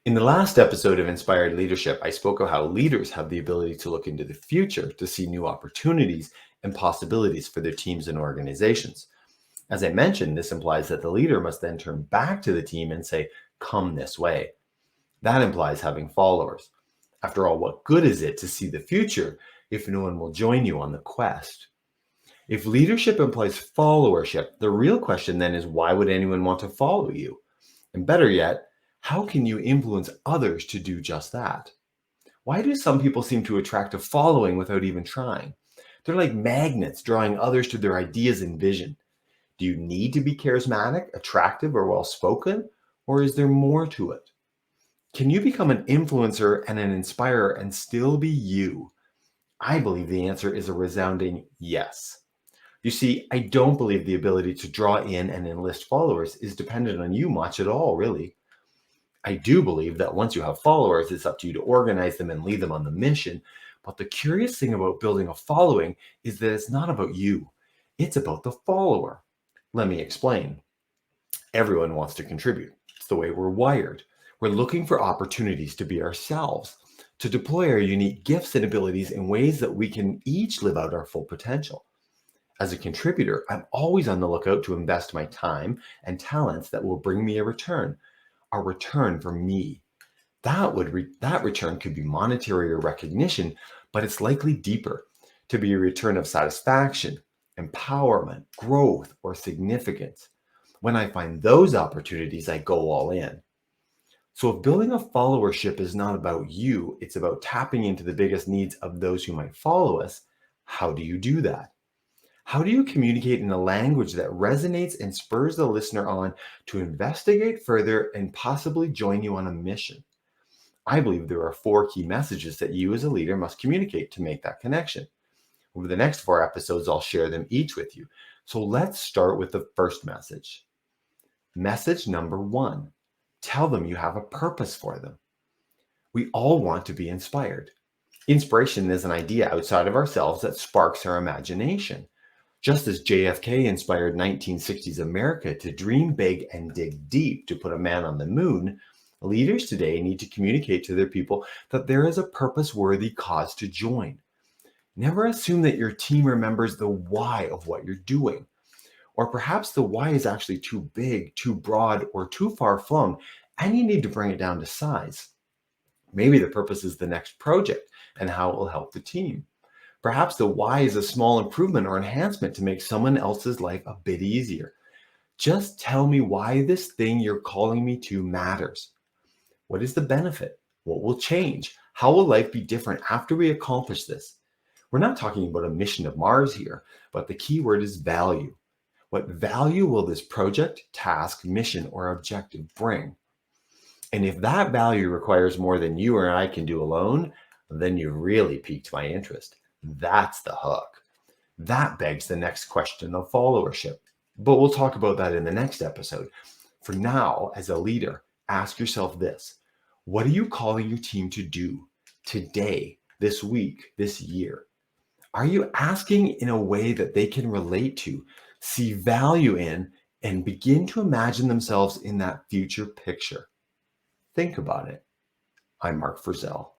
In the last episode of Inspired Leadership, I spoke of how leaders have the ability to look into the future to see new opportunities and possibilities for their teams and organizations. As I mentioned, this implies that the leader must then turn back to the team and say, "Come this way." That implies having followers. After all, what good is it to see the future if no one will join you on the quest? If leadership implies followership, the real question then is, why would anyone want to follow you? And better yet, how can you influence others to do just that? Why do some people seem to attract a following without even trying? They're like magnets drawing others to their ideas and vision. Do you need to be charismatic, attractive, or well spoken? Or is there more to it? Can you become an influencer and an inspirer and still be you? I believe the answer is a resounding yes. You see, I don't believe the ability to draw in and enlist followers is dependent on you much at all, really. I do believe that once you have followers, it's up to you to organize them and lead them on the mission. But the curious thing about building a following is that it's not about you, it's about the follower. Let me explain. Everyone wants to contribute. It's the way we're wired. We're looking for opportunities to be ourselves, to deploy our unique gifts and abilities in ways that we can each live out our full potential. As a contributor, I'm always on the lookout to invest my time and talents that will bring me a return for me. That return could be monetary or recognition, but it's likely deeper, to be a return of satisfaction, empowerment, growth, or significance. When I find those opportunities, I go all in. So if building a followership is not about you, it's about tapping into the biggest needs of those who might follow us, how do you do that? How do you communicate in a language that resonates and spurs the listener on to investigate further and possibly join you on a mission? I believe there are four key messages that you as a leader must communicate to make that connection. Over the next four episodes, I'll share them each with you. So let's start with the first message. Message number one, tell them you have a purpose for them. We all want to be inspired. Inspiration is an idea outside of ourselves that sparks our imagination. Just as JFK inspired 1960s America to dream big and dig deep to put a man on the moon, leaders today need to communicate to their people that there is a purpose-worthy cause to join. Never assume that your team remembers the why of what you're doing. Or perhaps the why is actually too big, too broad, or too far flung, and you need to bring it down to size. Maybe the purpose is the next project and how it will help the team. Perhaps the why is a small improvement or enhancement to make someone else's life a bit easier. Just tell me why this thing you're calling me to matters. What is the benefit? What will change? How will life be different after we accomplish this? We're not talking about a mission to Mars here, but the key word is value. What value will this project, task, mission, or objective bring? And if that value requires more than you or I can do alone, then you've really piqued my interest. That's the hook. That begs the next question of followership. But we'll talk about that in the next episode. For now, as a leader, ask yourself this. What are you calling your team to do today, this week, this year? Are you asking in a way that they can relate to, see value in, and begin to imagine themselves in that future picture? Think about it. I'm Mark Frizzell.